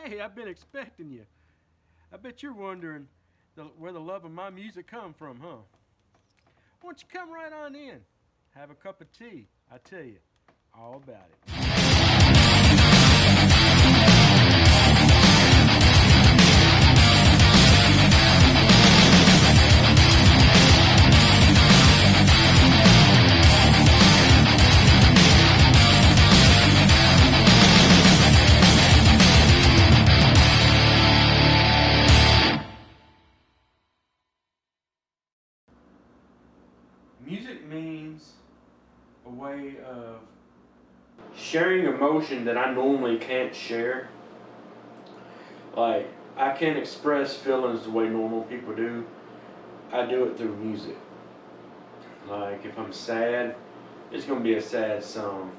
Hey, I've been expecting you. I bet you're wondering where the love of my music come from, huh? Why don't you come right on in? Have a cup of tea. I tell you all about it. Music means a way of sharing emotion that I normally can't share. Like, I can't express feelings the way normal people do. I do it through music. Like, if I'm sad, it's going to be a sad song.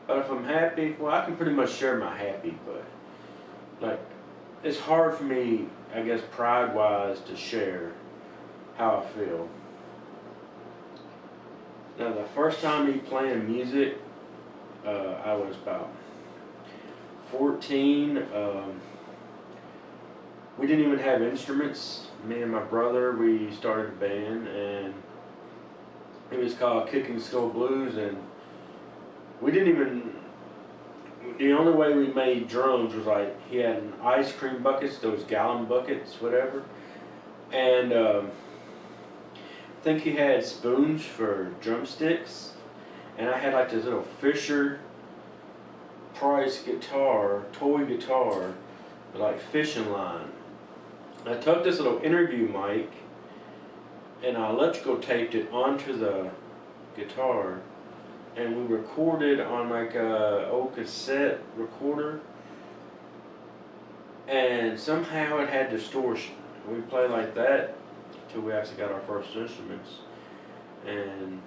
But if I'm happy, well, I can pretty much share my happy, but like, it's hard for me, I guess, pride-wise, to share how I feel. Now, the first time me playing music, I was about 14. We didn't even have instruments. Me and my brother, we started a band, and it was called Kicking Skull Blues, and we didn't even. The only way we made drums was like he had an ice cream buckets, those gallon buckets, whatever, and I think he had spoons for drumsticks, and I had like this little Fisher Price guitar, toy guitar, with like fishing line. I took this little interview mic and I electrical taped it onto the guitar, and we recorded on like a old cassette recorder, and somehow it had distortion. We played like that until we actually got our first instruments, and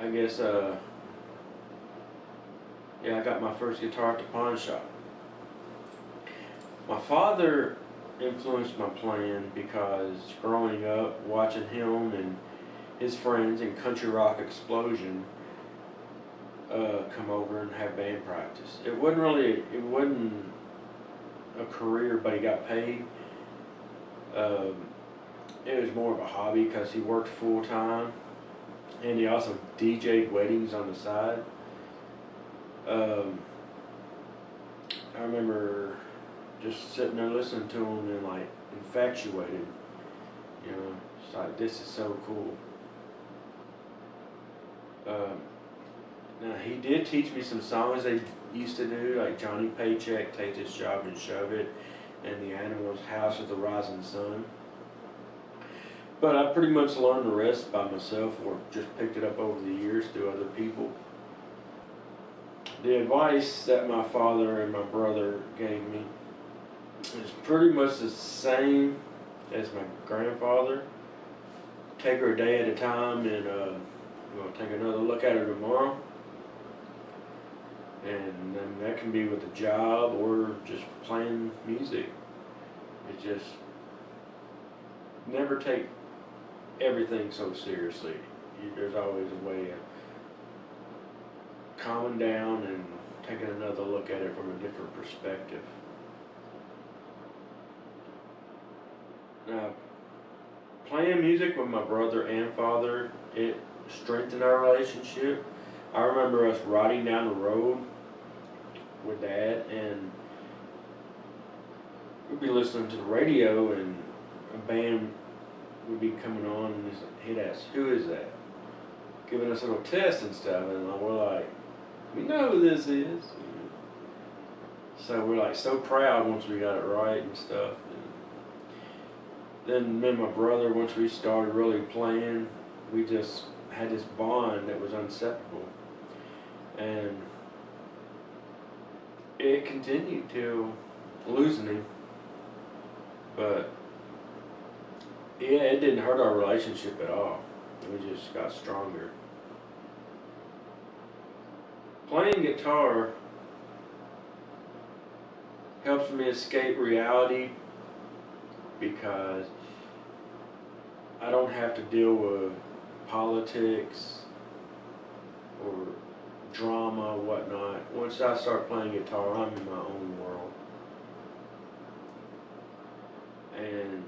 I guess yeah, I got my first guitar at the pawn shop. My father influenced my playing because growing up watching him and his friends in Country Rock Explosion come over and have band practice. It wasn't a career, but he got paid. Um, it was more of a hobby because he worked full time, and he also DJ'd weddings on the side. Um, I remember just sitting there listening to him and like infatuated. You know, it's like, this is so cool. Um, Now, he did teach me some songs they used to do, like Johnny Paycheck, Take This Job and Shove It, and The Animals, House of the Rising Sun. But I pretty much learned the rest by myself, or just picked it up over the years through other people. The advice that my father and my brother gave me is pretty much the same as my grandfather. Take her a day at a time, and we'll take another look at her tomorrow. And then that can be with a job or just playing music. It just never take everything so seriously. There's always a way of calming down and taking another look at it from a different perspective. Now, playing music with my brother and father, it strengthened our relationship. I remember us riding down the road with Dad, and we'd be listening to the radio, and a band would be coming on, and he'd ask, "Who is that?" Giving us a little test and stuff, and we're like, "We know who this is." So we're like so proud once we got it right and stuff. And then me and my brother, once we started really playing, we just had this bond that was inseparable, and it continued till losing him, but yeah, it didn't hurt our relationship at all. We just got stronger. Playing guitar helps me escape reality because I don't have to deal with politics or drama, whatnot. Once I start playing guitar, I'm in my own world. And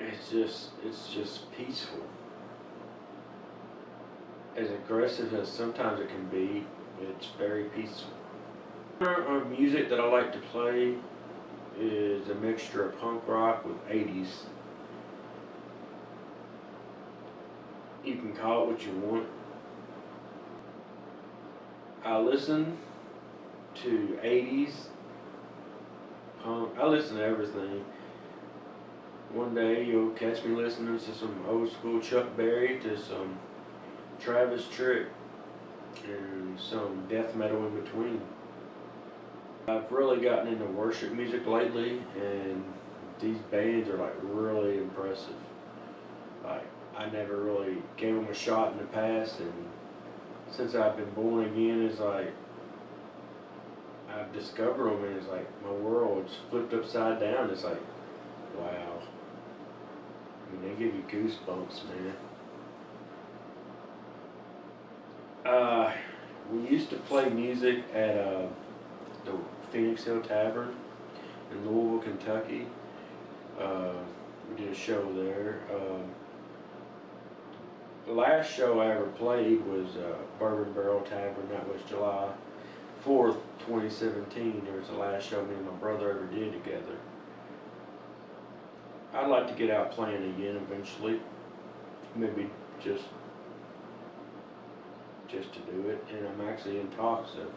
it's just peaceful. As aggressive as sometimes it can be, it's very peaceful. The genre of music that I like to play is a mixture of punk rock with 80s. You can call it what you want. I listen to 80s punk. I listen to everything. One day you'll catch me listening to some old school Chuck Berry, to some Travis Tritt, and some death metal in between. I've really gotten into worship music lately, and these bands are like really impressive. Like, I never really gave them a shot in the past, and since I've been born again, it's like I've discovered them, and it's like my world's flipped upside down. It's like, wow. I mean, they give you goosebumps, man. We used to play music at the Phoenix Hill Tavern in Louisville, Kentucky. We did a show there. The last show I ever played was Bourbon Barrel Tavern. That was July 4th, 2017. It was the last show me and my brother ever did together. I'd like to get out playing again eventually. Maybe just to do it. And I'm actually in talks of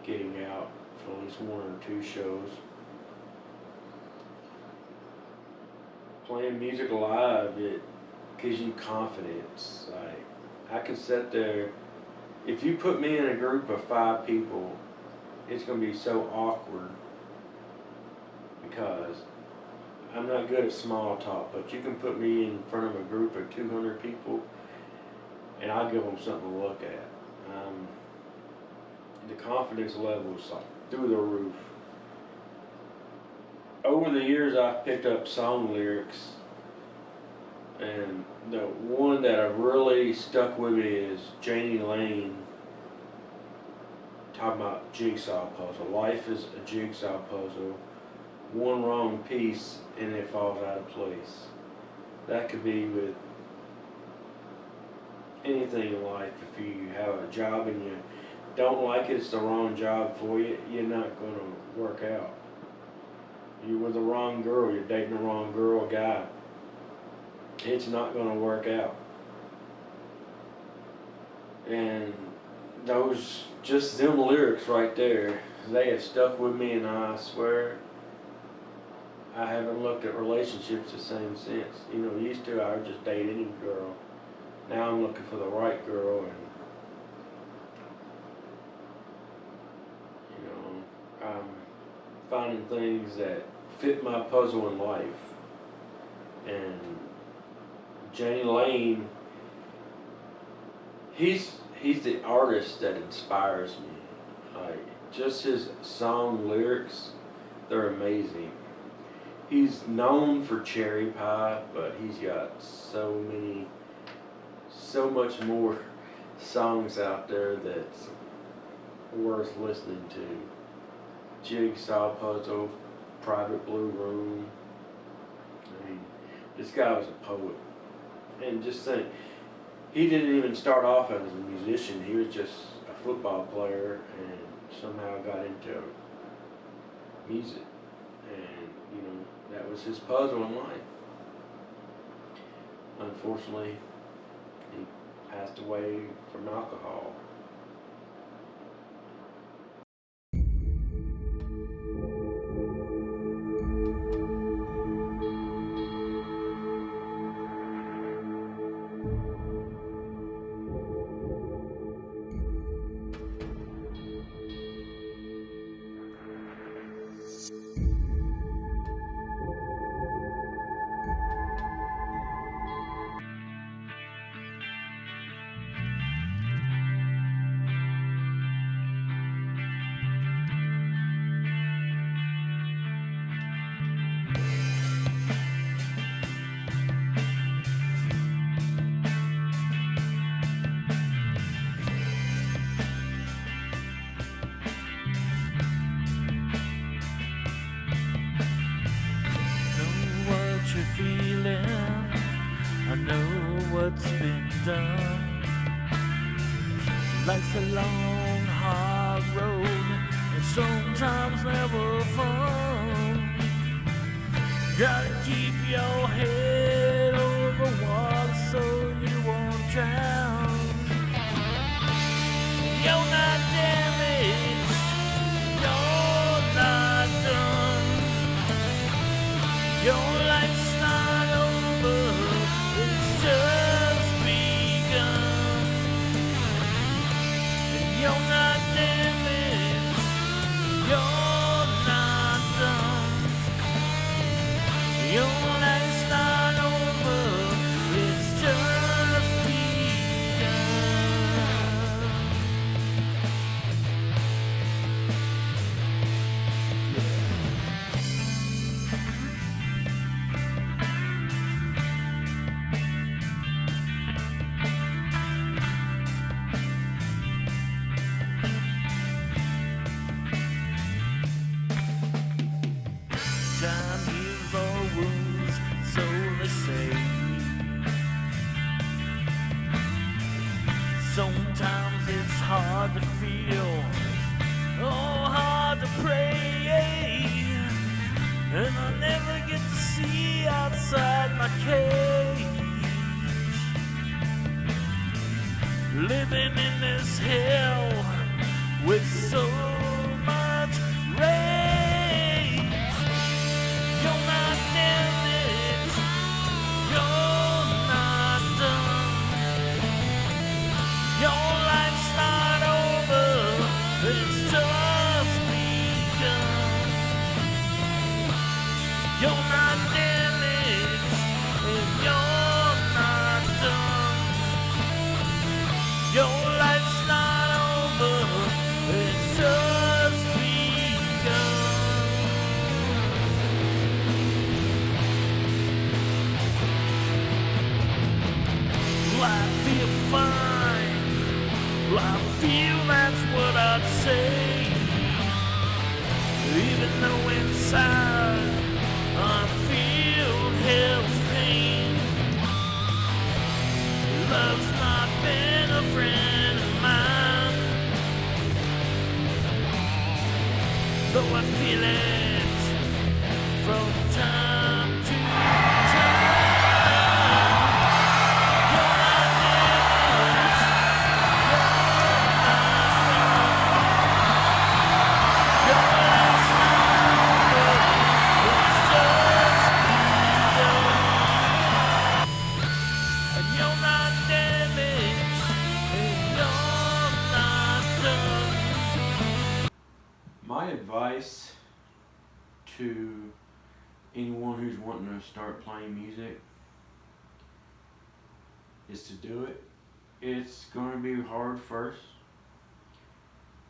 getting out for at least 1 or 2 shows. Playing music live, it gives you confidence. Like, I can sit there, if you put me in a group of 5 people, it's going to be so awkward because I'm not good at small talk, but you can put me in front of a group of 200 people and I'll give them something to look at. The confidence level is like through the roof. Over the years, I've picked up song lyrics, and the one that have really stuck with me is Janie Lane talking about jigsaw puzzle. Life is a jigsaw puzzle. One wrong piece and it falls out of place. That could be with anything in life. If you have a job and you don't like it, it's the wrong job for you, you're not going to work out. You're with the wrong girl, you're dating the wrong girl or guy, it's not going to work out. And those, just them lyrics right there, they have stuck with me, and I swear I haven't looked at relationships the same since. You know, used to I would just date any girl. Now I'm looking for the right girl, and you know, I'm finding things that fit my puzzle in life. And Janie Lane, he's the artist that inspires me. Like, just his song lyrics, they're amazing. He's known for Cherry Pie, but he's got so much more songs out there that's worth listening to. Jigsaw Puzzle, Private Blue Room. I mean, this guy was a poet. And just think, he didn't even start off as a musician. He was just a football player and somehow got into music. And, you know, that was his puzzle in life. Unfortunately, he passed away from alcohol. done. Life's a long, hard road, and sometimes never fun. Gotta keep your head over water so you won't drown. You're not damaged, you're not done. Your life's not over, it's just begun. You're not damaged, you're not done. Your life's not over, it's just begun. Time heals all wounds, so they say. Sometimes it's hard to feel, oh, hard to pray. And I never get to see outside my cage. Living in this hell with so much rage. You're not damaged, you're not done. Your life's not over, it's just begun. You're not damaged, and you're not done. Your life's not over, it's just begun. I feel fine, I feel that's what I'd say. Even though inside I feel hell's pain. Love's not been a friend of mine, though I feel it from time to time. You're not damaged, you're not done. Your life's not over, it's just begun. And you're not damaged, and you're not done. My advice to anyone who's wanting to start playing music is to do it. It's going to be hard first.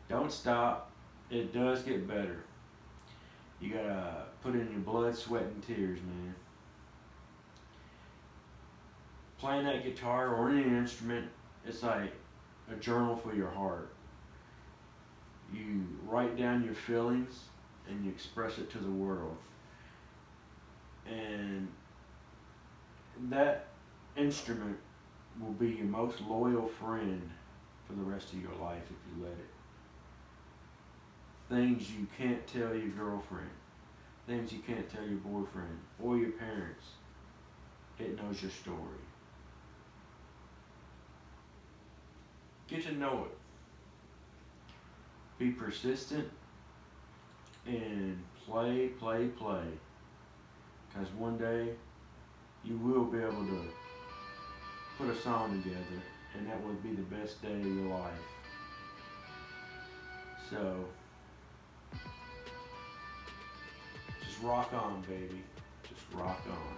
Don't stop. It does get better. You gotta put in your blood, sweat, and tears, man. Playing that guitar or any instrument, it's like a journal for your heart. You write down your feelings and you express it to the world. And that instrument will be your most loyal friend for the rest of your life if you let it. Things you can't tell your girlfriend, things you can't tell your boyfriend or your parents. It knows your story. Get to know it. Be persistent and play. Because one day you will be able to put a song together and that will be the best day of your life. So, just rock on, baby. Just rock on.